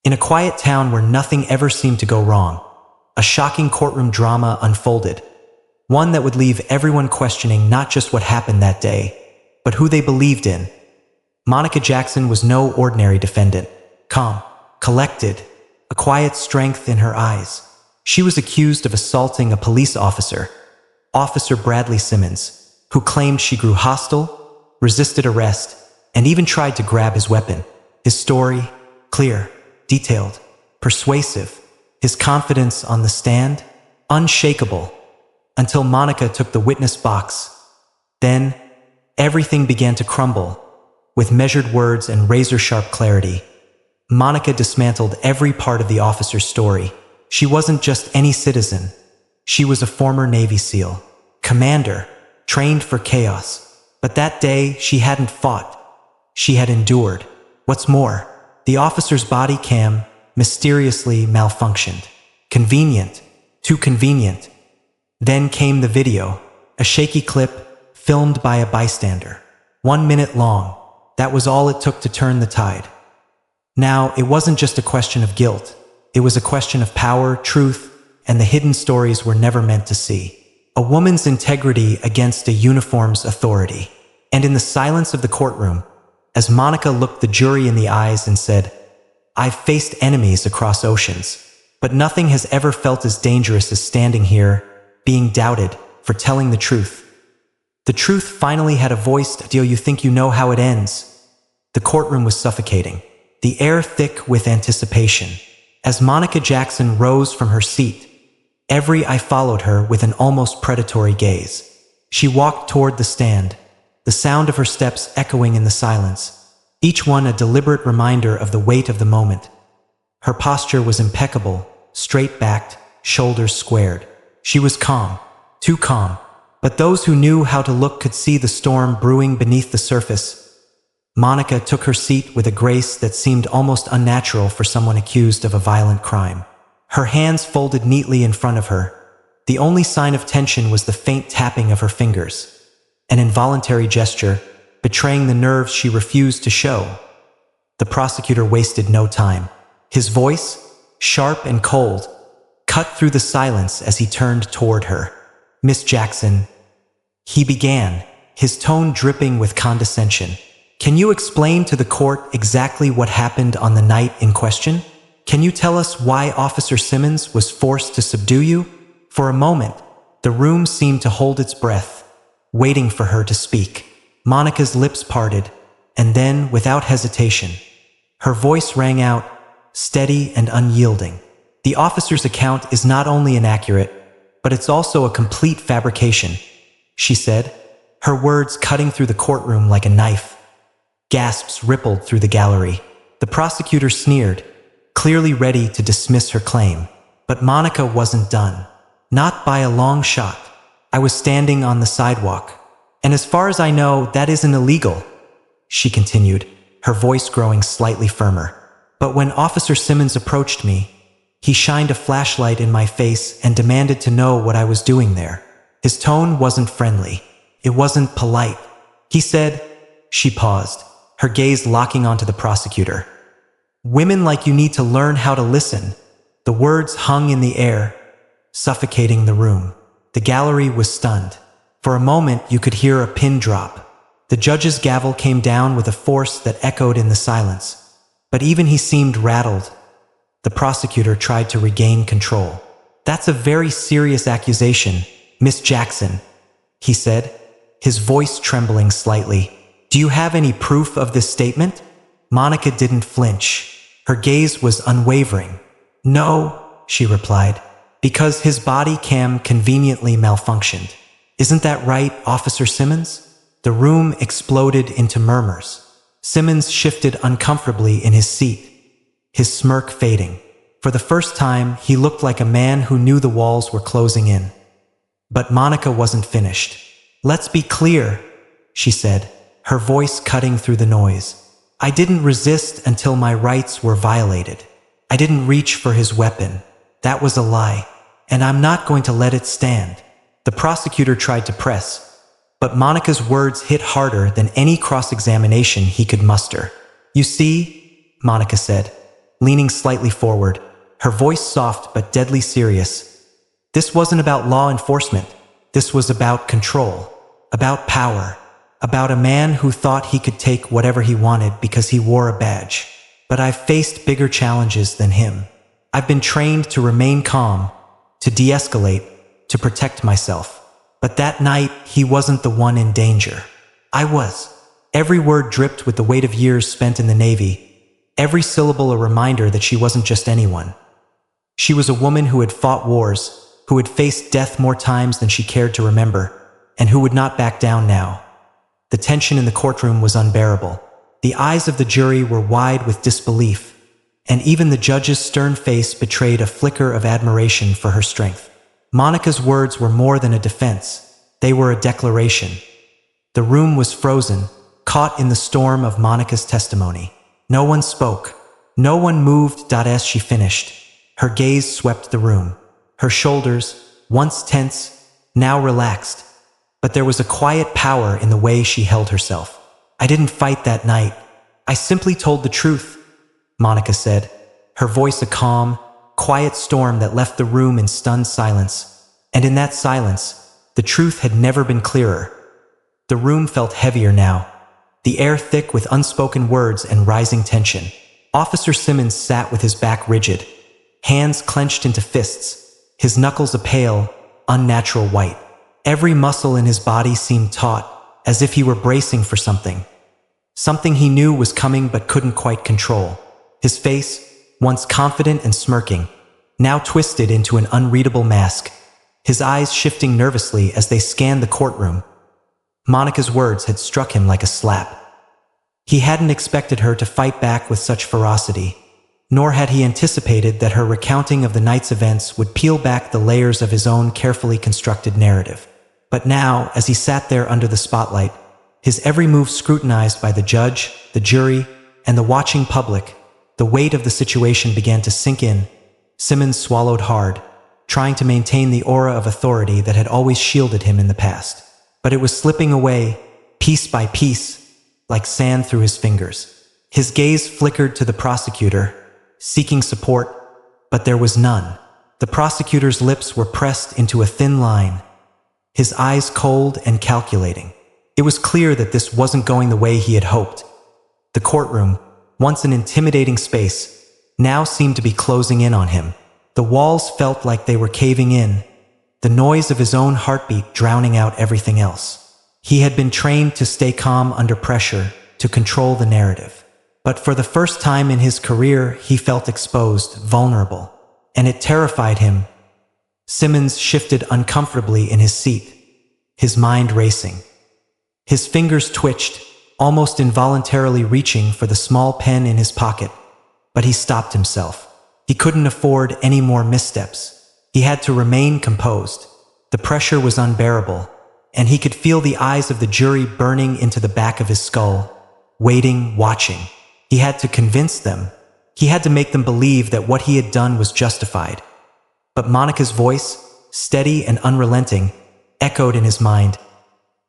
In a quiet town where nothing ever seemed to go wrong, a shocking courtroom drama unfolded, one that would leave everyone questioning not just what happened that day, but who they believed in. Monica Jackson was no ordinary defendant. Calm, collected, a quiet strength in her eyes. She was accused of assaulting a police officer, Officer Bradley Simmons, who claimed she grew hostile, resisted arrest, and even tried to grab his weapon. His story, clear, detailed, persuasive. His confidence on the stand, unshakable, until Monica took the witness box. Then, everything began to crumble. With measured words and razor-sharp clarity, Monica dismantled every part of the officer's story. She wasn't just any citizen. She was a former Navy SEAL, commander, trained for chaos. But that day, she hadn't fought. She had endured. What's more, the officer's body cam mysteriously malfunctioned. Convenient. Too convenient. Then came the video, a shaky clip filmed by a bystander. 1 minute long. That was all it took to turn the tide. Now, it wasn't just a question of guilt. It was a question of power, truth, and the hidden stories we're never meant to see. A woman's integrity against a uniform's authority. And in the silence of the courtroom, as Monica looked the jury in the eyes and said, "I've faced enemies across oceans, but nothing has ever felt as dangerous as standing here, being doubted, for telling the truth." The truth finally had a voice. "Do you think you know how it ends?" The courtroom was suffocating, the air thick with anticipation. As Monica Jackson rose from her seat, every eye followed her with an almost predatory gaze. She walked toward the stand, the sound of her steps echoing in the silence, each one a deliberate reminder of the weight of the moment. Her posture was impeccable, straight-backed, shoulders squared. She was calm, too calm, but those who knew how to look could see the storm brewing beneath the surface. Monica took her seat with a grace that seemed almost unnatural for someone accused of a violent crime. Her hands folded neatly in front of her. The only sign of tension was the faint tapping of her fingers, an involuntary gesture, betraying the nerves she refused to show. The prosecutor wasted no time. His voice, sharp and cold, cut through the silence as he turned toward her. "Miss Jackson," he began, his tone dripping with condescension. "Can you explain to the court exactly what happened on the night in question? Can you tell us why Officer Simmons was forced to subdue you?" For a moment, the room seemed to hold its breath, waiting for her to speak. Monica's lips parted, and then, without hesitation, her voice rang out, steady and unyielding. "The officer's account is not only inaccurate, but it's also a complete fabrication," she said, her words cutting through the courtroom like a knife. Gasps rippled through the gallery. The prosecutor sneered, clearly ready to dismiss her claim. But Monica wasn't done. "Not by a long shot. I was standing on the sidewalk. And as far as I know, that isn't illegal," she continued, her voice growing slightly firmer. "But when Officer Simmons approached me, he shined a flashlight in my face and demanded to know what I was doing there. His tone wasn't friendly. It wasn't polite. He said," she paused, her gaze locking onto the prosecutor, "Women like you need to learn how to listen." The words hung in the air, suffocating the room. The gallery was stunned. For a moment, you could hear a pin drop. The judge's gavel came down with a force that echoed in the silence. But even he seemed rattled. The prosecutor tried to regain control. "That's a very serious accusation, Miss Jackson," he said, his voice trembling slightly. "Do you have any proof of this statement?" Monica didn't flinch. Her gaze was unwavering. "No," she replied, "because his body cam conveniently malfunctioned. Isn't that right, Officer Simmons?" The room exploded into murmurs. Simmons shifted uncomfortably in his seat, his smirk fading. For the first time, he looked like a man who knew the walls were closing in. But Monica wasn't finished. "Let's be clear," she said, her voice cutting through the noise. "I didn't resist until my rights were violated. I didn't reach for his weapon. That was a lie, and I'm not going to let it stand." The prosecutor tried to press, but Monica's words hit harder than any cross-examination he could muster. "You see," Monica said, leaning slightly forward, her voice soft but deadly serious. This wasn't about law enforcement. This was about control, about power, about a man who thought he could take whatever he wanted because he wore a badge. But I've faced bigger challenges than him. I've been trained to remain calm, to de-escalate, to protect myself. But that night, he wasn't the one in danger. I was. Every word dripped with the weight of years spent in the Navy, every syllable a reminder that she wasn't just anyone. She was a woman who had fought wars, who had faced death more times than she cared to remember, and who would not back down now. The tension in the courtroom was unbearable. The eyes of the jury were wide with disbelief, and even the judge's stern face betrayed a flicker of admiration for her strength. Monica's words were more than a defense. They were a declaration. The room was frozen, caught in the storm of Monica's testimony. No one spoke. No one moved. As she finished, her gaze swept the room. Her shoulders, once tense, now relaxed. But there was a quiet power in the way she held herself. I didn't fight that night. I simply told the truth, Monica said, her voice a calm, quiet storm that left the room in stunned silence. And in that silence, the truth had never been clearer. The room felt heavier now, the air thick with unspoken words and rising tension. Officer Simmons sat with his back rigid, hands clenched into fists, his knuckles a pale, unnatural white. Every muscle in his body seemed taut, as if he were bracing for something. Something he knew was coming but couldn't quite control. His face, once confident and smirking, now twisted into an unreadable mask, his eyes shifting nervously as they scanned the courtroom. Monica's words had struck him like a slap. He hadn't expected her to fight back with such ferocity, nor had he anticipated that her recounting of the night's events would peel back the layers of his own carefully constructed narrative. But now, as he sat there under the spotlight, his every move scrutinized by the judge, the jury, and the watching public, the weight of the situation began to sink in. Simmons swallowed hard, trying to maintain the aura of authority that had always shielded him in the past. But it was slipping away, piece by piece, like sand through his fingers. His gaze flickered to the prosecutor, seeking support, but there was none. The prosecutor's lips were pressed into a thin line, his eyes cold and calculating. It was clear that this wasn't going the way he had hoped. The courtroom, once an intimidating space, now seemed to be closing in on him. The walls felt like they were caving in, the noise of his own heartbeat drowning out everything else. He had been trained to stay calm under pressure, to control the narrative. But for the first time in his career, he felt exposed, vulnerable, and it terrified him. Simmons shifted uncomfortably in his seat, his mind racing. His fingers twitched, almost involuntarily reaching for the small pen in his pocket, but he stopped himself. He couldn't afford any more missteps. He had to remain composed. The pressure was unbearable, and he could feel the eyes of the jury burning into the back of his skull, waiting, watching. He had to convince them. He had to make them believe that what he had done was justified. But Monica's voice, steady and unrelenting, echoed in his mind.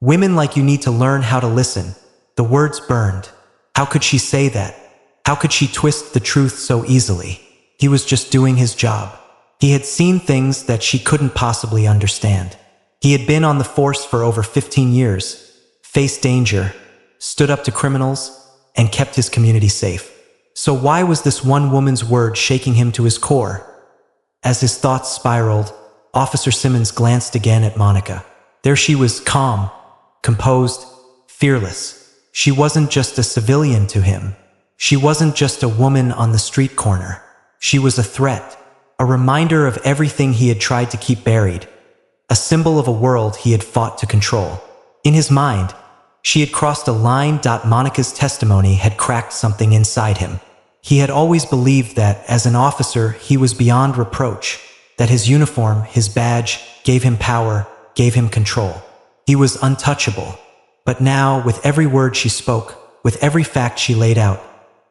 Women like you need to learn how to listen. The words burned. How could she say that? How could she twist the truth so easily? He was just doing his job. He had seen things that she couldn't possibly understand. He had been on the force for over 15 years, faced danger, stood up to criminals, and kept his community safe. So why was this one woman's word shaking him to his core? As his thoughts spiraled, Officer Simmons glanced again at Monica. There she was, calm, composed, fearless. She wasn't just a civilian to him. She wasn't just a woman on the street corner. She was a threat, a reminder of everything he had tried to keep buried, a symbol of a world he had fought to control. In his mind, she had crossed a line. Monica's testimony had cracked something inside him. He had always believed that, as an officer, he was beyond reproach, that his uniform, his badge, gave him power, gave him control. He was untouchable. But now, with every word she spoke, with every fact she laid out,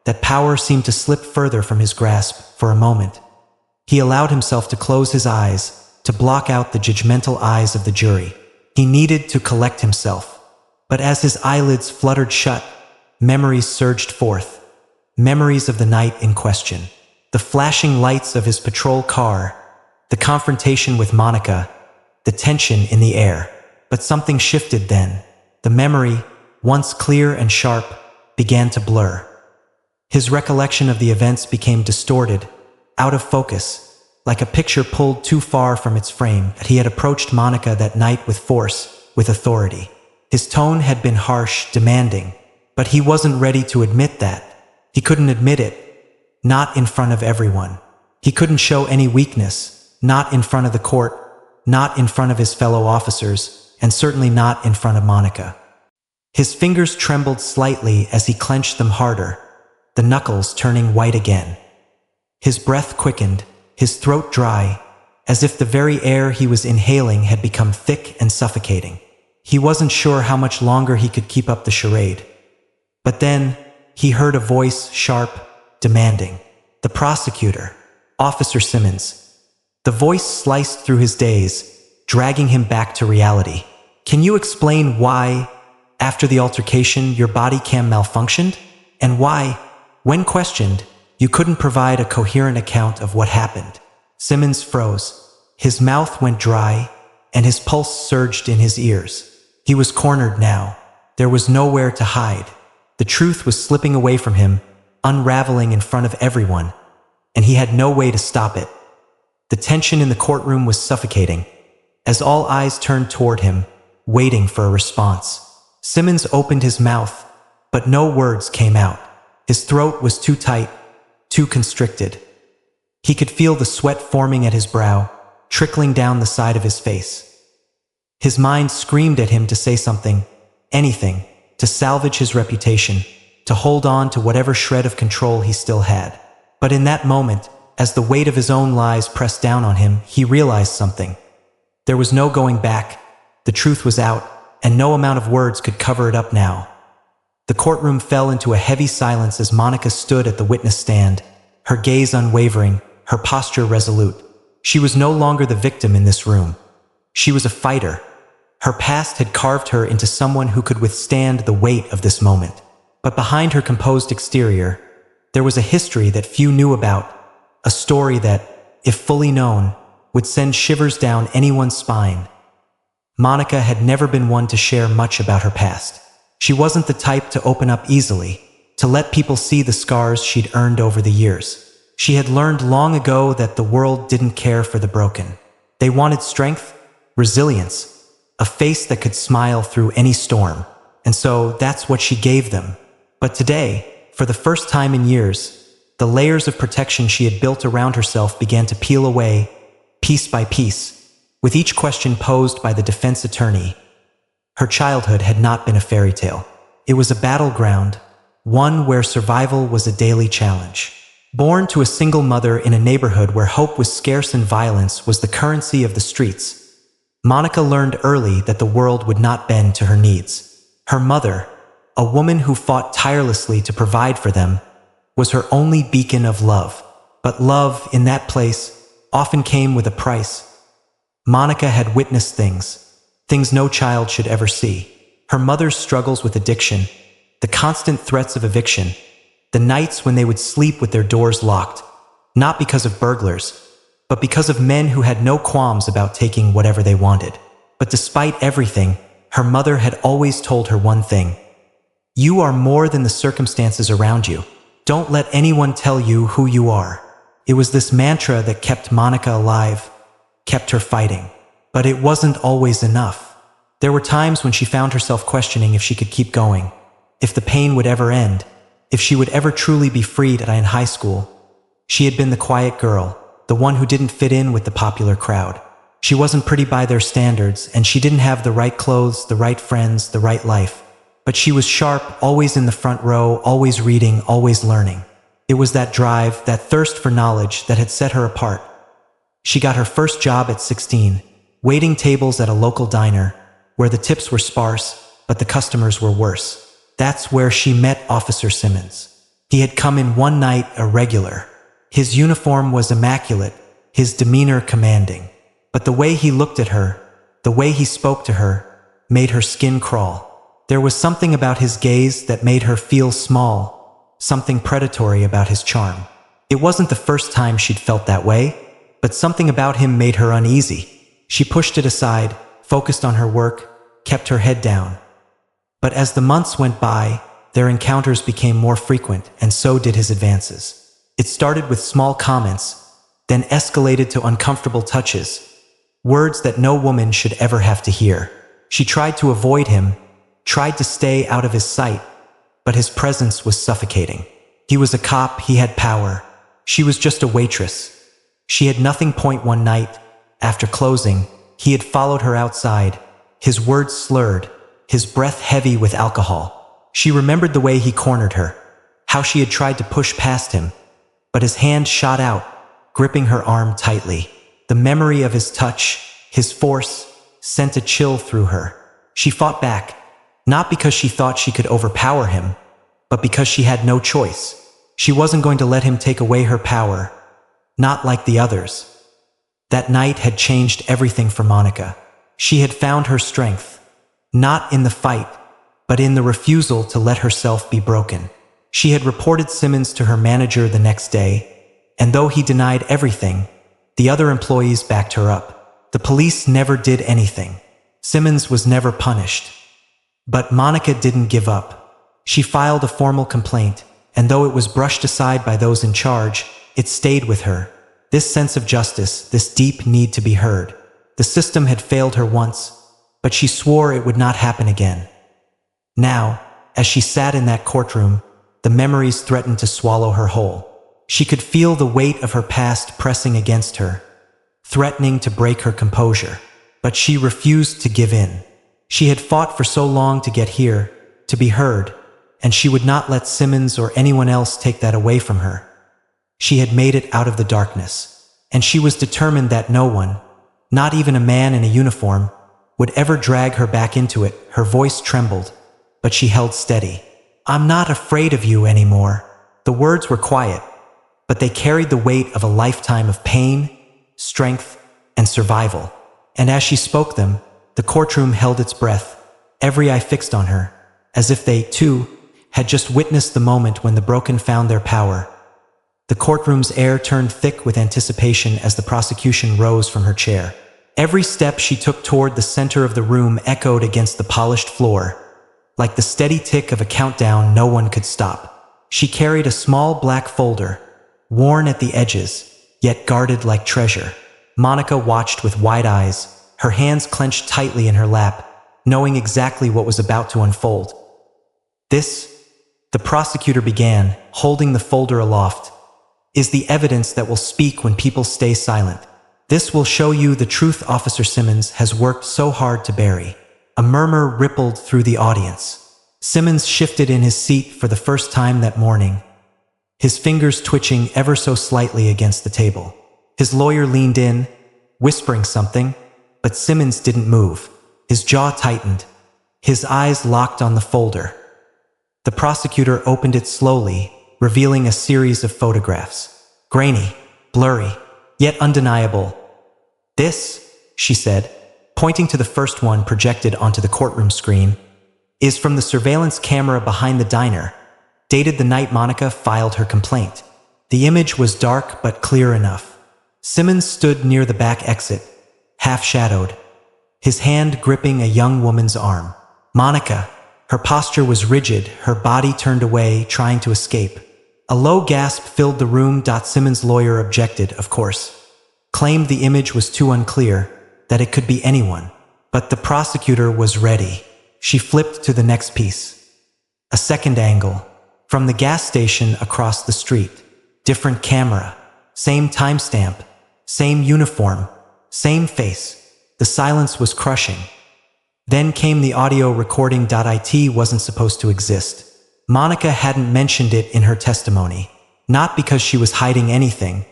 that power seemed to slip further from his grasp for a moment. He allowed himself to close his eyes, to block out the judgmental eyes of the jury. He needed to collect himself. But as his eyelids fluttered shut, memories surged forth. Memories of the night in question. The flashing lights of his patrol car, the confrontation with Monica, the tension in the air. But something shifted then. The memory, once clear and sharp, began to blur. His recollection of the events became distorted, out of focus, like a picture pulled too far from its frame. That he had approached Monica that night with force, with authority. His tone had been harsh, demanding, but he wasn't ready to admit that. He couldn't admit it, not in front of everyone. He couldn't show any weakness, not in front of the court, not in front of his fellow officers, and certainly not in front of Monica. His fingers trembled slightly as he clenched them harder, the knuckles turning white again. His breath quickened, his throat dry, as if the very air he was inhaling had become thick and suffocating. He wasn't sure how much longer he could keep up the charade. But then, he heard a voice, sharp, demanding. The prosecutor, Officer Simmons. The voice sliced through his daze, dragging him back to reality. Can you explain why, after the altercation, your body cam malfunctioned? And why, when questioned, you couldn't provide a coherent account of what happened? Simmons froze. His mouth went dry, and his pulse surged in his ears. He was cornered now. There was nowhere to hide. The truth was slipping away from him, unraveling in front of everyone, and he had no way to stop it. The tension in the courtroom was suffocating, as all eyes turned toward him, waiting for a response. Simmons opened his mouth, but no words came out. His throat was too tight, too constricted. He could feel the sweat forming at his brow, trickling down the side of his face. His mind screamed at him to say something, anything, to salvage his reputation, to hold on to whatever shred of control he still had. But in that moment, as the weight of his own lies pressed down on him, he realized something. There was no going back. The truth was out, and no amount of words could cover it up now. The courtroom fell into a heavy silence as Monica stood at the witness stand, her gaze unwavering, her posture resolute. She was no longer the victim in this room. She was a fighter. Her past had carved her into someone who could withstand the weight of this moment. But behind her composed exterior, there was a history that few knew about, a story that, if fully known, would send shivers down anyone's spine. Monica had never been one to share much about her past. She wasn't the type to open up easily, to let people see the scars she'd earned over the years. She had learned long ago that the world didn't care for the broken. They wanted strength, resilience, a face that could smile through any storm. And so that's what she gave them. But today, for the first time in years, the layers of protection she had built around herself began to peel away, piece by piece, with each question posed by the defense attorney. Her childhood had not been a fairy tale. It was a battleground, one where survival was a daily challenge. Born to a single mother in a neighborhood where hope was scarce and violence was the currency of the streets, Monica learned early that the world would not bend to her needs. Her mother, a woman who fought tirelessly to provide for them, was her only beacon of love. But love, in that place, often came with a price. Monica had witnessed things no child should ever see. Her mother's struggles with addiction, the constant threats of eviction, the nights when they would sleep with their doors locked, not because of burglars, but because of men who had no qualms about taking whatever they wanted. But despite everything, her mother had always told her one thing: you are more than the circumstances around you. Don't let anyone tell you who you are. It was this mantra that kept Monica alive, kept her fighting. But it wasn't always enough. There were times when she found herself questioning if she could keep going, if the pain would ever end, if she would ever truly be freed in high school. She had been the quiet girl, the one who didn't fit in with the popular crowd. She wasn't pretty by their standards, and she didn't have the right clothes, the right friends, the right life. But she was sharp, always in the front row, always reading, always learning. It was that drive, that thirst for knowledge that had set her apart. She got her first job at 16, waiting tables at a local diner, where the tips were sparse, but the customers were worse. That's where she met Officer Simmons. He had come in one night, a regular. His uniform was immaculate, his demeanor commanding. But the way he looked at her, the way he spoke to her, made her skin crawl. There was something about his gaze that made her feel small, something predatory about his charm. It wasn't the first time she'd felt that way, but something about him made her uneasy. She pushed it aside, focused on her work, kept her head down. But as the months went by, their encounters became more frequent, and so did his advances. It started with small comments, then escalated to uncomfortable touches, words that no woman should ever have to hear. She tried to avoid him, tried to stay out of his sight, but his presence was suffocating. He was a cop, he had power. She was just a waitress. She had nothing. One night, after closing, he had followed her outside, his words slurred, his breath heavy with alcohol. She remembered the way he cornered her, how she had tried to push past him, but his hand shot out, gripping her arm tightly. The memory of his touch, his force, sent a chill through her. She fought back, not because she thought she could overpower him, but because she had no choice. She wasn't going to let him take away her power, not like the others. That night had changed everything for Monica. She had found her strength, not in the fight, but in the refusal to let herself be broken. She had reported Simmons to her manager the next day, and though he denied everything, the other employees backed her up. The police never did anything. Simmons was never punished. But Monica didn't give up. She filed a formal complaint, and though it was brushed aside by those in charge, it stayed with her. This sense of justice, this deep need to be heard. The system had failed her once, but she swore it would not happen again. Now, as she sat in that courtroom, the memories threatened to swallow her whole. She could feel the weight of her past pressing against her, threatening to break her composure. But she refused to give in. She had fought for so long to get here, to be heard, and she would not let Simmons or anyone else take that away from her. She had made it out of the darkness, and she was determined that no one, not even a man in a uniform, would ever drag her back into it. Her voice trembled, but she held steady. "I'm not afraid of you anymore." The words were quiet, but they carried the weight of a lifetime of pain, strength, and survival. And as she spoke them, the courtroom held its breath, every eye fixed on her, as if they, too, had just witnessed the moment when the broken found their power. The courtroom's air turned thick with anticipation as the prosecution rose from her chair. Every step she took toward the center of the room echoed against the polished floor, like the steady tick of a countdown no one could stop. She carried a small black folder, worn at the edges, yet guarded like treasure. Monica watched with wide eyes, her hands clenched tightly in her lap, knowing exactly what was about to unfold. "This," the prosecutor began, holding the folder aloft, "is the evidence that will speak when people stay silent. This will show you the truth Officer Simmons has worked so hard to bury." A murmur rippled through the audience. Simmons shifted in his seat for the first time that morning, his fingers twitching ever so slightly against the table. His lawyer leaned in, whispering something, but Simmons didn't move. His jaw tightened, his eyes locked on the folder. The prosecutor opened it slowly, revealing a series of photographs. Grainy, blurry, yet undeniable. "This," she said, pointing to the first one projected onto the courtroom screen, "is from the surveillance camera behind the diner, dated the night Monica filed her complaint." The image was dark but clear enough. Simmons stood near the back exit, half-shadowed, his hand gripping a young woman's arm. Monica. Her posture was rigid, her body turned away, trying to escape. A low gasp filled the room. Simmons' lawyer objected, of course, claimed the image was too unclear, that it could be anyone. But the prosecutor was ready. She flipped to the next piece. A second angle, from the gas station across the street. Different camera, same timestamp, same uniform, same face. The silence was crushing. Then came the audio recording. It wasn't supposed to exist. Monica hadn't mentioned it in her testimony, not because she was hiding anything,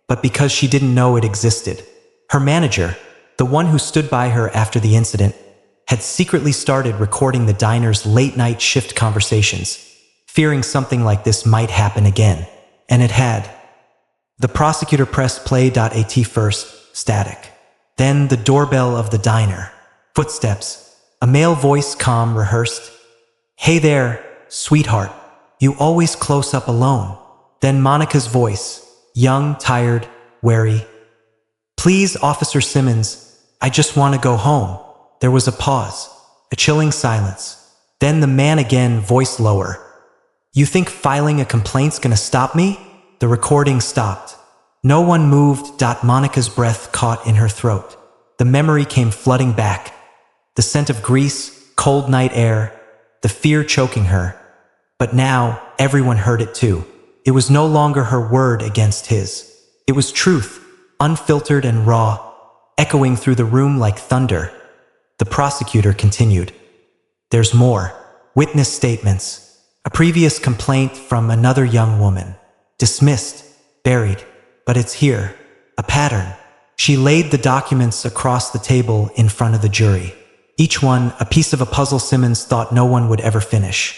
but because she didn't know it existed. Her manager, the one who stood by her after the incident, had secretly started recording the diner's late-night shift conversations, fearing something like this might happen again. And it had. The prosecutor pressed play. At first, static. Then the doorbell of the diner. Footsteps. A male voice, calm, rehearsed. "Hey there, sweetheart. You always close up alone." Then Monica's voice, young, tired, wary. "Please, Officer Simmons, I just want to go home." There was a pause, a chilling silence. Then the man again, voice lower. "You think filing a complaint's gonna stop me?" The recording stopped. No one moved. Monica's breath caught in her throat. The memory came flooding back. The scent of grease, cold night air, the fear choking her. But now, everyone heard it too. It was no longer her word against his. It was truth, unfiltered and raw, echoing through the room like thunder. The prosecutor continued. "There's more. Witness statements. A previous complaint from another young woman. Dismissed, buried, but it's here. A pattern." She laid the documents across the table in front of the jury. Each one a piece of a puzzle Simmons thought no one would ever finish.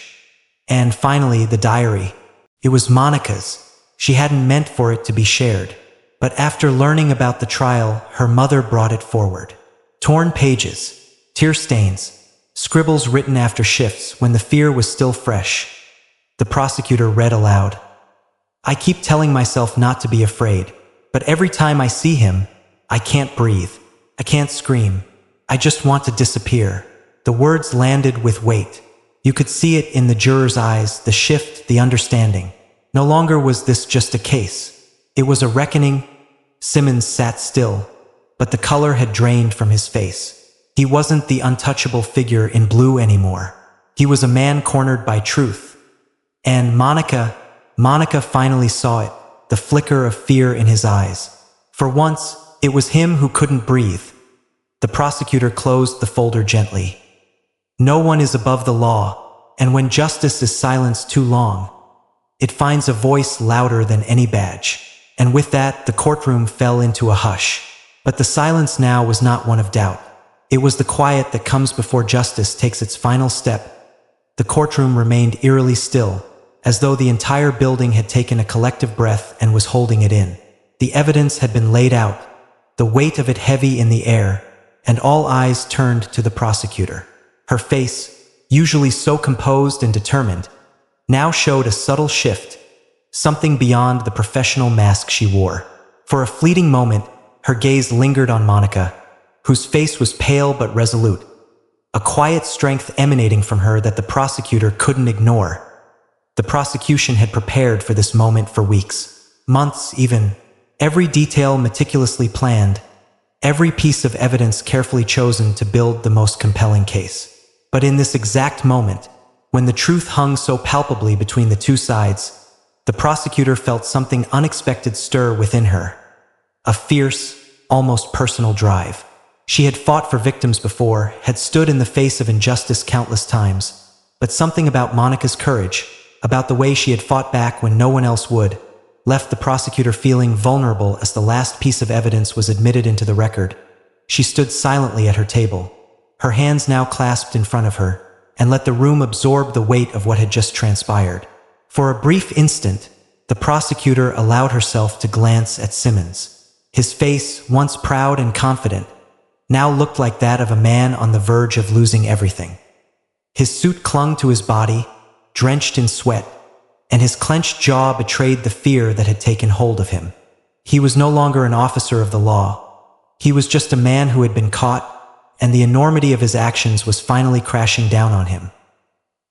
And finally, the diary. It was Monica's. She hadn't meant for it to be shared. But after learning about the trial, her mother brought it forward. Torn pages, tear stains, scribbles written after shifts when the fear was still fresh. The prosecutor read aloud. "I keep telling myself not to be afraid, but every time I see him, I can't breathe. I can't scream. I just want to disappear." The words landed with weight. You could see it in the jurors' eyes, the shift, the understanding. No longer was this just a case. It was a reckoning. Simmons sat still, but the color had drained from his face. He wasn't the untouchable figure in blue anymore. He was a man cornered by truth. And Monica finally saw it, the flicker of fear in his eyes. For once, it was him who couldn't breathe. The prosecutor closed the folder gently. No one is above the law, and when justice is silenced too long, it finds a voice louder than any badge. And with that, the courtroom fell into a hush. But the silence now was not one of doubt. It was the quiet that comes before justice takes its final step. The courtroom remained eerily still, as though the entire building had taken a collective breath and was holding it in. The evidence had been laid out, the weight of it heavy in the air, and all eyes turned to the prosecutor. Her face, usually so composed and determined, now showed a subtle shift, something beyond the professional mask she wore. For a fleeting moment, her gaze lingered on Monica, whose face was pale but resolute, a quiet strength emanating from her that the prosecutor couldn't ignore. The prosecution had prepared for this moment for weeks, months even, every detail meticulously planned, every piece of evidence carefully chosen to build the most compelling case. But in this exact moment, when the truth hung so palpably between the two sides, the prosecutor felt something unexpected stir within her. A fierce, almost personal drive. She had fought for victims before, had stood in the face of injustice countless times, but something about Monica's courage, about the way she had fought back when no one else would, left the prosecutor feeling vulnerable as the last piece of evidence was admitted into the record. She stood silently at her table, her hands now clasped in front of her, and let the room absorb the weight of what had just transpired. For a brief instant, the prosecutor allowed herself to glance at Simmons. His face, once proud and confident, now looked like that of a man on the verge of losing everything. His suit clung to his body, drenched in sweat, and his clenched jaw betrayed the fear that had taken hold of him. He was no longer an officer of the law. He was just a man who had been caught, and the enormity of his actions was finally crashing down on him.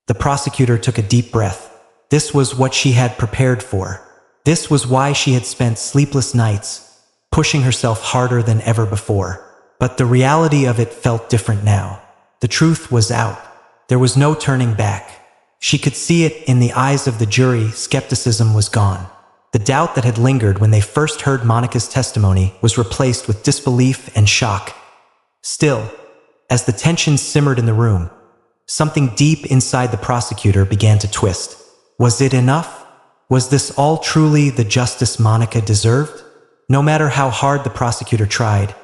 The prosecutor took a deep breath. This was what she had prepared for. This was why she had spent sleepless nights, pushing herself harder than ever before. But the reality of it felt different now. The truth was out. There was no turning back. She could see it in the eyes of the jury. Skepticism was gone. The doubt that had lingered when they first heard Monica's testimony was replaced with disbelief and shock. Still, as the tension simmered in the room, something deep inside the prosecutor began to twist. Was it enough? Was this all truly the justice Monica deserved? No matter how hard the prosecutor tried,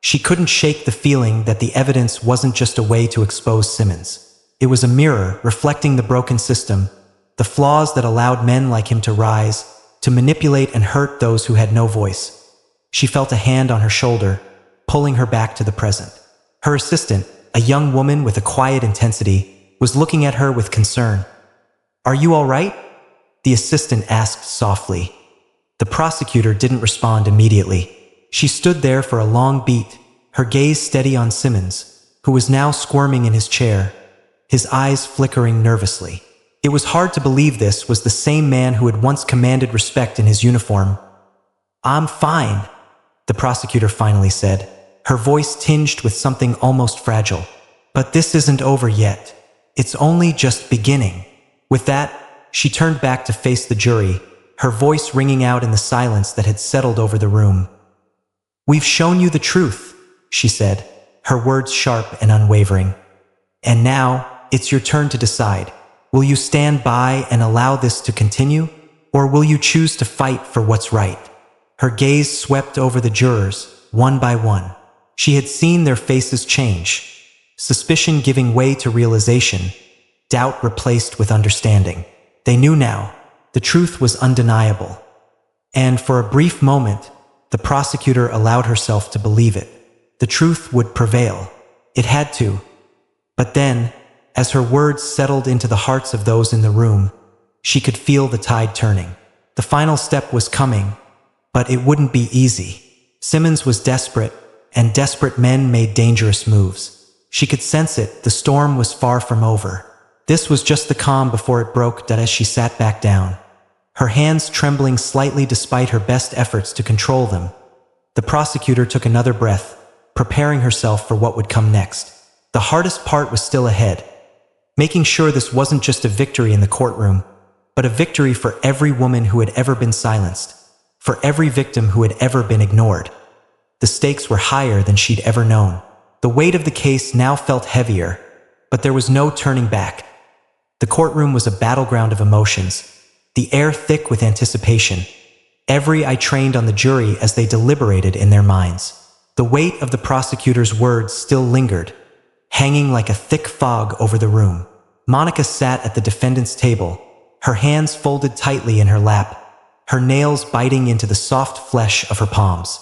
she couldn't shake the feeling that the evidence wasn't just a way to expose Simmons. It was a mirror reflecting the broken system, the flaws that allowed men like him to rise, to manipulate and hurt those who had no voice. She felt a hand on her shoulder, pulling her back to the present. Her assistant, a young woman with a quiet intensity, was looking at her with concern. "Are you all right?" the assistant asked softly. The prosecutor didn't respond immediately. She stood there for a long beat, her gaze steady on Simmons, who was now squirming in his chair, his eyes flickering nervously. It was hard to believe this was the same man who had once commanded respect in his uniform. "I'm fine," the prosecutor finally said, her voice tinged with something almost fragile. "But this isn't over yet. It's only just beginning." With that, she turned back to face the jury, her voice ringing out in the silence that had settled over the room. "We've shown you the truth," she said, her words sharp and unwavering. "And now, it's your turn to decide. Will you stand by and allow this to continue, or will you choose to fight for what's right?" Her gaze swept over the jurors, one by one. She had seen their faces change, suspicion giving way to realization, doubt replaced with understanding. They knew now, the truth was undeniable. And for a brief moment, the prosecutor allowed herself to believe it. The truth would prevail. It had to. But then, as her words settled into the hearts of those in the room, she could feel the tide turning. The final step was coming, but it wouldn't be easy. Simmons was desperate, and desperate men made dangerous moves. She could sense it, the storm was far from over. This was just the calm before it broke. As she sat back down, her hands trembling slightly despite her best efforts to control them, the prosecutor took another breath, preparing herself for what would come next. The hardest part was still ahead, making sure this wasn't just a victory in the courtroom, but a victory for every woman who had ever been silenced, for every victim who had ever been ignored. The stakes were higher than she'd ever known. The weight of the case now felt heavier, but there was no turning back. The courtroom was a battleground of emotions, the air thick with anticipation. Every eye trained on the jury as they deliberated in their minds. The weight of the prosecutor's words still lingered, hanging like a thick fog over the room. Monica sat at the defendant's table, her hands folded tightly in her lap, her nails biting into the soft flesh of her palms.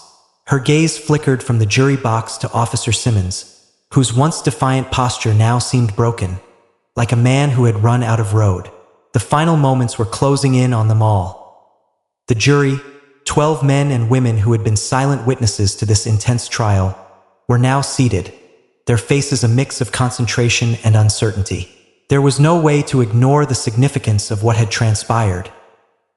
Her gaze flickered from the jury box to Officer Simmons, whose once defiant posture now seemed broken, like a man who had run out of road. The final moments were closing in on them all. The jury, 12 men and women who had been silent witnesses to this intense trial, were now seated, their faces a mix of concentration and uncertainty. There was no way to ignore the significance of what had transpired.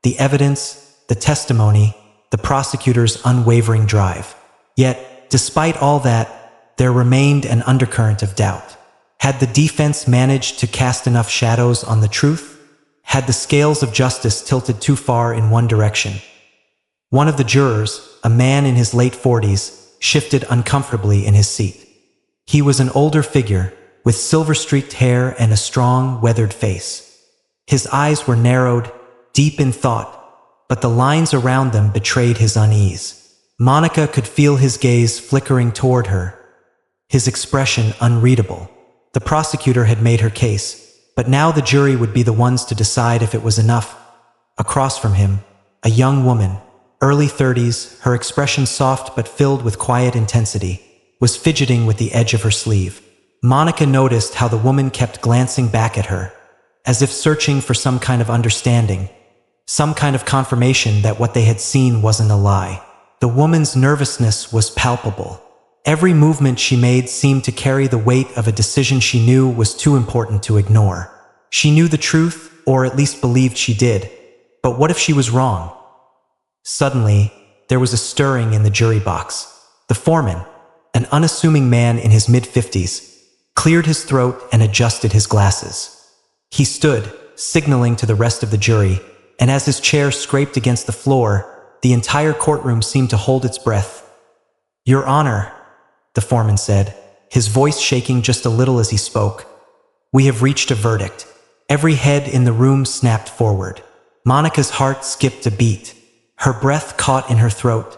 The evidence, the testimony, the prosecutor's unwavering drive. Yet, despite all that, there remained an undercurrent of doubt. Had the defense managed to cast enough shadows on the truth? Had the scales of justice tilted too far in one direction? One of the jurors, a man in his late 40s, shifted uncomfortably in his seat. He was an older figure, with silver-streaked hair and a strong, weathered face. His eyes were narrowed, deep in thought, but the lines around them betrayed his unease. Monica could feel his gaze flickering toward her, his expression unreadable. The prosecutor had made her case, but now the jury would be the ones to decide if it was enough. Across from him, a young woman, early 30s, her expression soft but filled with quiet intensity, was fidgeting with the edge of her sleeve. Monica noticed how the woman kept glancing back at her, as if searching for some kind of understanding, some kind of confirmation that what they had seen wasn't a lie. The woman's nervousness was palpable. Every movement she made seemed to carry the weight of a decision she knew was too important to ignore. She knew the truth, or at least believed she did. But what if she was wrong? Suddenly, there was a stirring in the jury box. The foreman, an unassuming man in his mid-50s, cleared his throat and adjusted his glasses. He stood, signaling to the rest of the jury, and as his chair scraped against the floor, the entire courtroom seemed to hold its breath. "Your Honor," the foreman said, his voice shaking just a little as he spoke, "we have reached a verdict." Every head in the room snapped forward. Monica's heart skipped a beat. Her breath caught in her throat,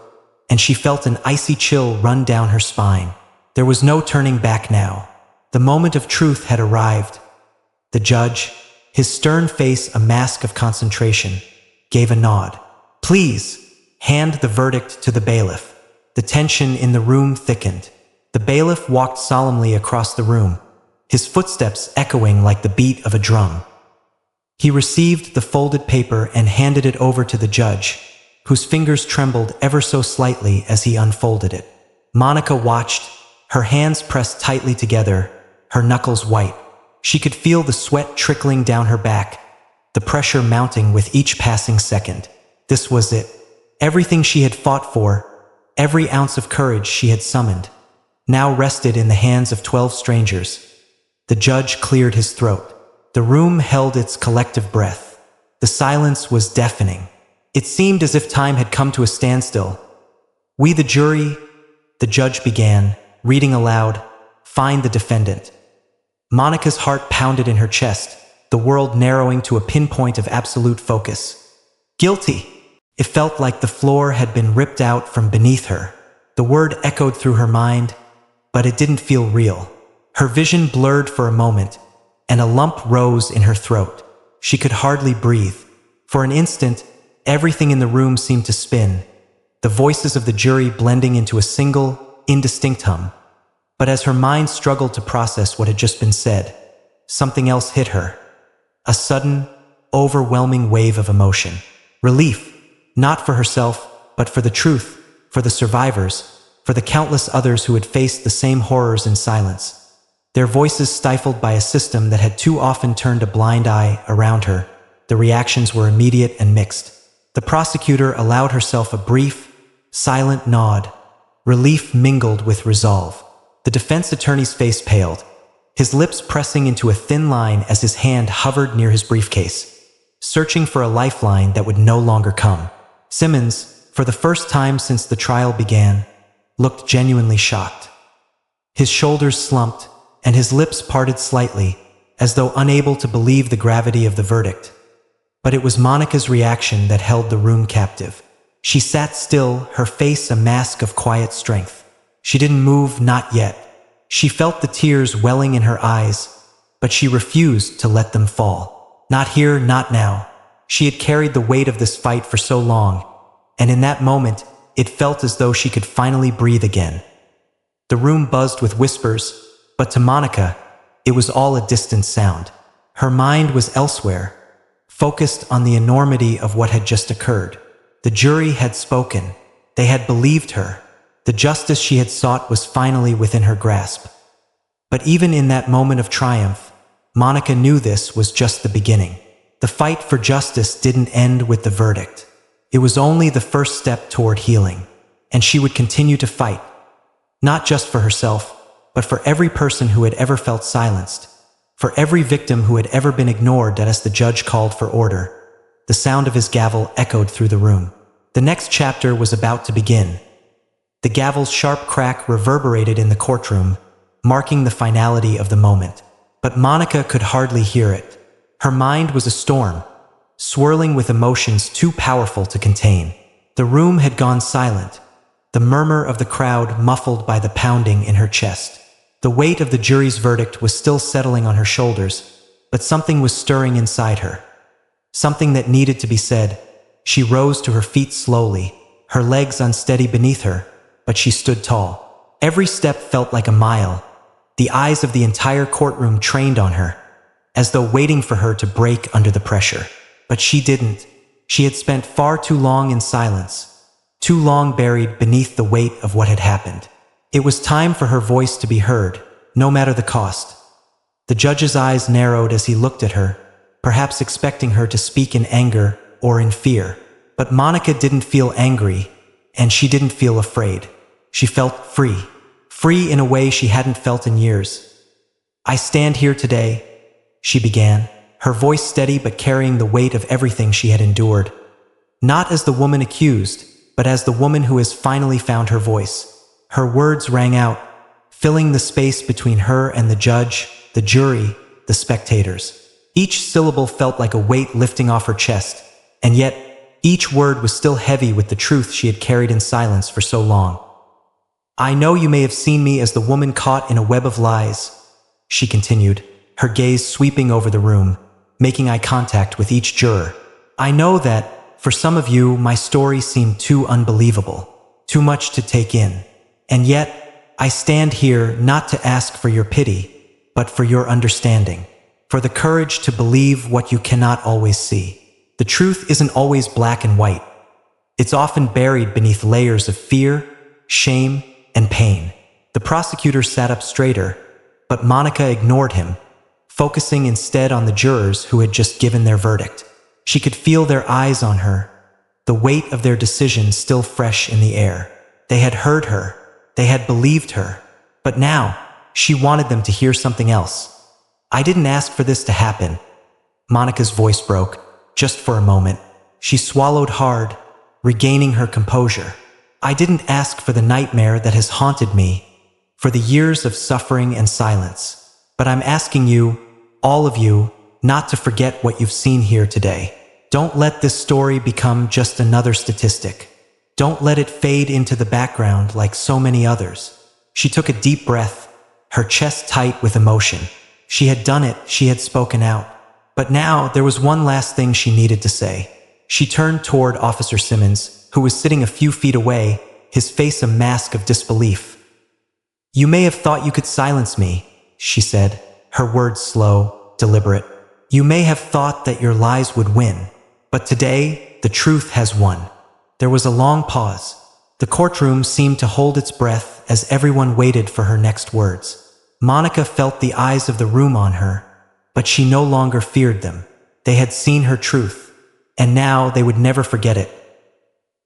and she felt an icy chill run down her spine. There was no turning back now. The moment of truth had arrived. The judge, his stern face a mask of concentration, gave a nod. "Please, hand the verdict to the bailiff." The tension in the room thickened. The bailiff walked solemnly across the room, his footsteps echoing like the beat of a drum. He received the folded paper and handed it over to the judge, whose fingers trembled ever so slightly as he unfolded it. Monica watched, her hands pressed tightly together, her knuckles white. She could feel the sweat trickling down her back, the pressure mounting with each passing second. This was it. Everything she had fought for, every ounce of courage she had summoned, now rested in the hands of 12 strangers. The judge cleared his throat. The room held its collective breath. The silence was deafening. It seemed as if time had come to a standstill. "We, the jury," the judge began, reading aloud, "find the defendant." Monica's heart pounded in her chest, the world narrowing to a pinpoint of absolute focus. "Guilty." It felt like the floor had been ripped out from beneath her. The word echoed through her mind, but it didn't feel real. Her vision blurred for a moment, and a lump rose in her throat. She could hardly breathe. For an instant, everything in the room seemed to spin, the voices of the jury blending into a single, indistinct hum. But as her mind struggled to process what had just been said, something else hit her. A sudden, overwhelming wave of emotion. Relief, not for herself, but for the truth, for the survivors, for the countless others who had faced the same horrors in silence. Their voices stifled by a system that had too often turned a blind eye around her. The reactions were immediate and mixed. The prosecutor allowed herself a brief, silent nod. Relief mingled with resolve. The defense attorney's face paled, his lips pressing into a thin line as his hand hovered near his briefcase, searching for a lifeline that would no longer come. Simmons, for the first time since the trial began, looked genuinely shocked. His shoulders slumped, and his lips parted slightly, as though unable to believe the gravity of the verdict. But it was Monica's reaction that held the room captive. She sat still, her face a mask of quiet strength. She didn't move, not yet. She felt the tears welling in her eyes, but she refused to let them fall. Not here, not now. She had carried the weight of this fight for so long, and in that moment, it felt as though she could finally breathe again. The room buzzed with whispers, but to Monica, it was all a distant sound. Her mind was elsewhere, focused on the enormity of what had just occurred. The jury had spoken. They had believed her. The justice she had sought was finally within her grasp. But even in that moment of triumph, Monica knew this was just the beginning. The fight for justice didn't end with the verdict. It was only the first step toward healing, and she would continue to fight, not just for herself, but for every person who had ever felt silenced, for every victim who had ever been ignored as the judge called for order. The sound of his gavel echoed through the room. The next chapter was about to begin. The gavel's sharp crack reverberated in the courtroom, marking the finality of the moment. But Monica could hardly hear it. Her mind was a storm, swirling with emotions too powerful to contain. The room had gone silent, the murmur of the crowd muffled by the pounding in her chest. The weight of the jury's verdict was still settling on her shoulders, but something was stirring inside her. Something that needed to be said. She rose to her feet slowly, her legs unsteady beneath her, but she stood tall. Every step felt like a mile. The eyes of the entire courtroom trained on her, as though waiting for her to break under the pressure. But she didn't. She had spent far too long in silence, too long buried beneath the weight of what had happened. It was time for her voice to be heard, no matter the cost. The judge's eyes narrowed as he looked at her, perhaps expecting her to speak in anger or in fear. But Monica didn't feel angry, and she didn't feel afraid. She felt free. Free in a way she hadn't felt in years. "I stand here today," she began, her voice steady but carrying the weight of everything she had endured. Not as the woman accused, but as the woman who has finally found her voice. Her words rang out, filling the space between her and the judge, the jury, the spectators. Each syllable felt like a weight lifting off her chest, and yet each word was still heavy with the truth she had carried in silence for so long. "I know you may have seen me as the woman caught in a web of lies," she continued, her gaze sweeping over the room, making eye contact with each juror. "I know that, for some of you, my story seemed too unbelievable, too much to take in. And yet, I stand here not to ask for your pity, but for your understanding, for the courage to believe what you cannot always see. The truth isn't always black and white. It's often buried beneath layers of fear, shame, and pain. The prosecutor sat up straighter, but Monica ignored him, focusing instead on the jurors who had just given their verdict. She could feel their eyes on her, the weight of their decision still fresh in the air. They had heard her, they had believed her, but now she wanted them to hear something else. "I didn't ask for this to happen." Monica's voice broke, just for a moment. She swallowed hard, regaining her composure. "I didn't ask for the nightmare that has haunted me, for the years of suffering and silence. But I'm asking you, all of you, not to forget what you've seen here today. Don't let this story become just another statistic. Don't let it fade into the background like so many others." She took a deep breath, her chest tight with emotion. She had done it, she had spoken out. But now there was one last thing she needed to say. She turned toward Officer Simmons, who was sitting a few feet away, his face a mask of disbelief. "You may have thought you could silence me," she said, her words slow, deliberate. "You may have thought that your lies would win. But today, the truth has won." There was a long pause. The courtroom seemed to hold its breath as everyone waited for her next words. Monica felt the eyes of the room on her, but she no longer feared them. They had seen her truth, and now they would never forget it.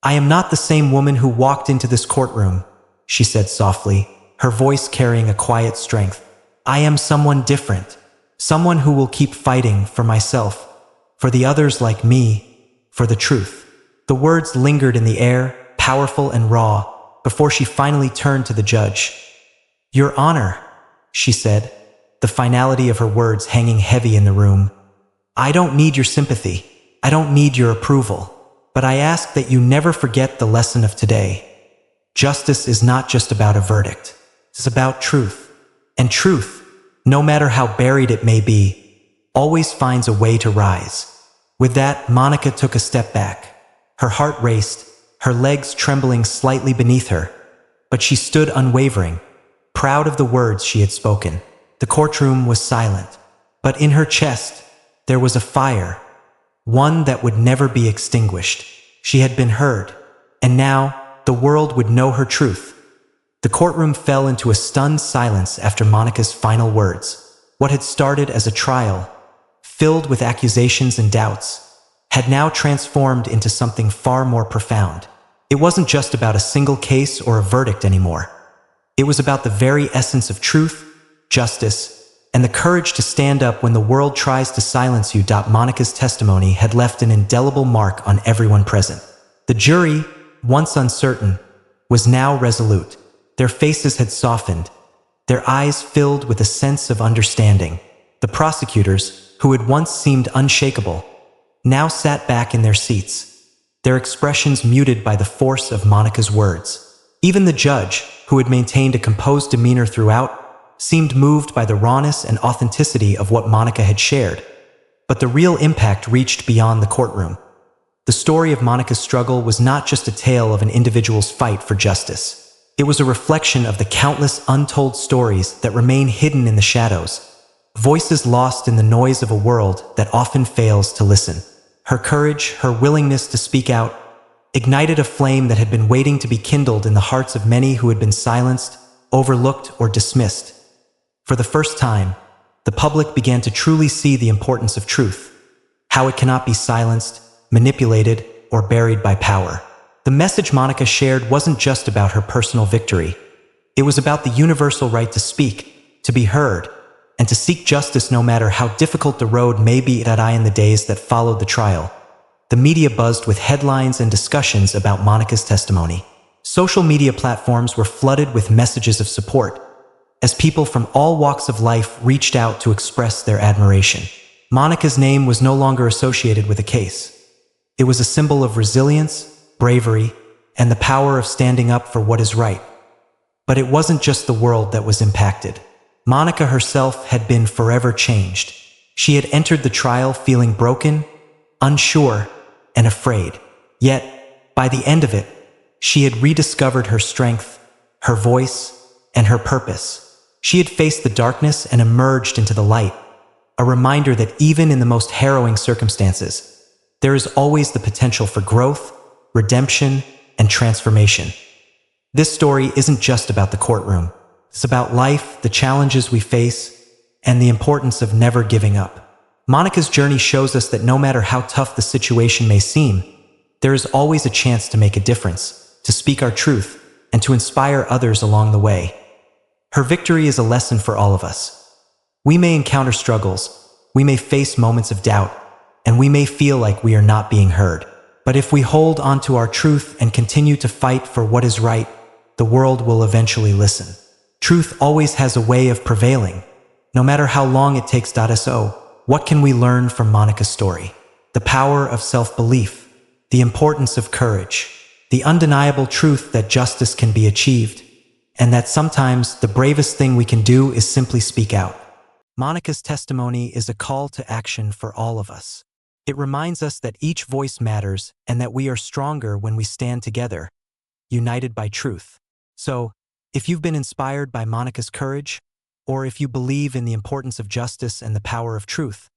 "I am not the same woman who walked into this courtroom," she said softly, her voice carrying a quiet strength. "I am someone different, someone who will keep fighting for myself, for the others like me, for the truth." The words lingered in the air, powerful and raw, before she finally turned to the judge. "Your Honor," she said, the finality of her words hanging heavy in the room. "I don't need your sympathy. I don't need your approval. But I ask that you never forget the lesson of today. Justice is not just about a verdict. It's about truth. And truth, no matter how buried it may be, always finds a way to rise." With that, Monica took a step back. Her heart raced, her legs trembling slightly beneath her. But she stood unwavering, proud of the words she had spoken. The courtroom was silent, but in her chest, there was a fire, one that would never be extinguished. She had been heard, and now the world would know her truth. The courtroom fell into a stunned silence after Monica's final words. What had started as a trial, filled with accusations and doubts, had now transformed into something far more profound. It wasn't just about a single case or a verdict anymore. It was about the very essence of truth, justice, and the courage to stand up when the world tries to silence you. Monica's testimony had left an indelible mark on everyone present. The jury, once uncertain, was now resolute. Their faces had softened, their eyes filled with a sense of understanding. The prosecutors, who had once seemed unshakable, now sat back in their seats, their expressions muted by the force of Monica's words. Even the judge, who had maintained a composed demeanor throughout, seemed moved by the rawness and authenticity of what Monica had shared. But the real impact reached beyond the courtroom. The story of Monica's struggle was not just a tale of an individual's fight for justice. It was a reflection of the countless untold stories that remain hidden in the shadows, voices lost in the noise of a world that often fails to listen. Her courage, her willingness to speak out, ignited a flame that had been waiting to be kindled in the hearts of many who had been silenced, overlooked, or dismissed. For the first time, the public began to truly see the importance of truth, how it cannot be silenced, manipulated, or buried by power. The message Monica shared wasn't just about her personal victory. It was about the universal right to speak, to be heard, and to seek justice no matter how difficult the road may be. In the days that followed the trial, the media buzzed with headlines and discussions about Monica's testimony. Social media platforms were flooded with messages of support, as people from all walks of life reached out to express their admiration. Monica's name was no longer associated with a case. It was a symbol of resilience, bravery, and the power of standing up for what is right. But it wasn't just the world that was impacted. Monica herself had been forever changed. She had entered the trial feeling broken, unsure, and afraid. Yet, by the end of it, she had rediscovered her strength, her voice, and her purpose. She had faced the darkness and emerged into the light, a reminder that even in the most harrowing circumstances, there is always the potential for growth, redemption, and transformation. This story isn't just about the courtroom. It's about life, the challenges we face, and the importance of never giving up. Monica's journey shows us that no matter how tough the situation may seem, there is always a chance to make a difference, to speak our truth, and to inspire others along the way. Her victory is a lesson for all of us. We may encounter struggles, we may face moments of doubt, and we may feel like we are not being heard. But if we hold on to our truth and continue to fight for what is right, the world will eventually listen. Truth always has a way of prevailing, no matter how long it takes. So, what can we learn from Monica's story? The power of self-belief, the importance of courage, the undeniable truth that justice can be achieved, and that sometimes the bravest thing we can do is simply speak out. Monica's testimony is a call to action for all of us. It reminds us that each voice matters and that we are stronger when we stand together, united by truth. So, if you've been inspired by Monica's courage, or if you believe in the importance of justice and the power of truth,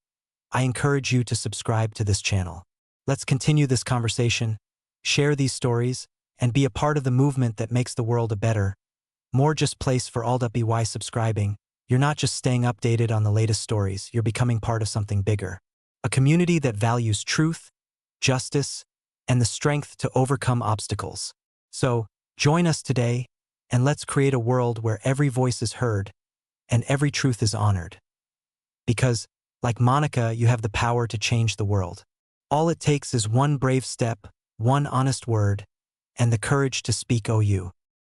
I encourage you to subscribe to this channel. Let's continue this conversation, share these stories, and be a part of the movement that makes the world a better, more just place for all. By subscribing, you're not just staying updated on the latest stories, you're becoming part of something bigger. A community that values truth, justice, and the strength to overcome obstacles. So, join us today, and let's create a world where every voice is heard and every truth is honored. Because, like Monica, you have the power to change the world. All it takes is one brave step, one honest word, and the courage to speak. You.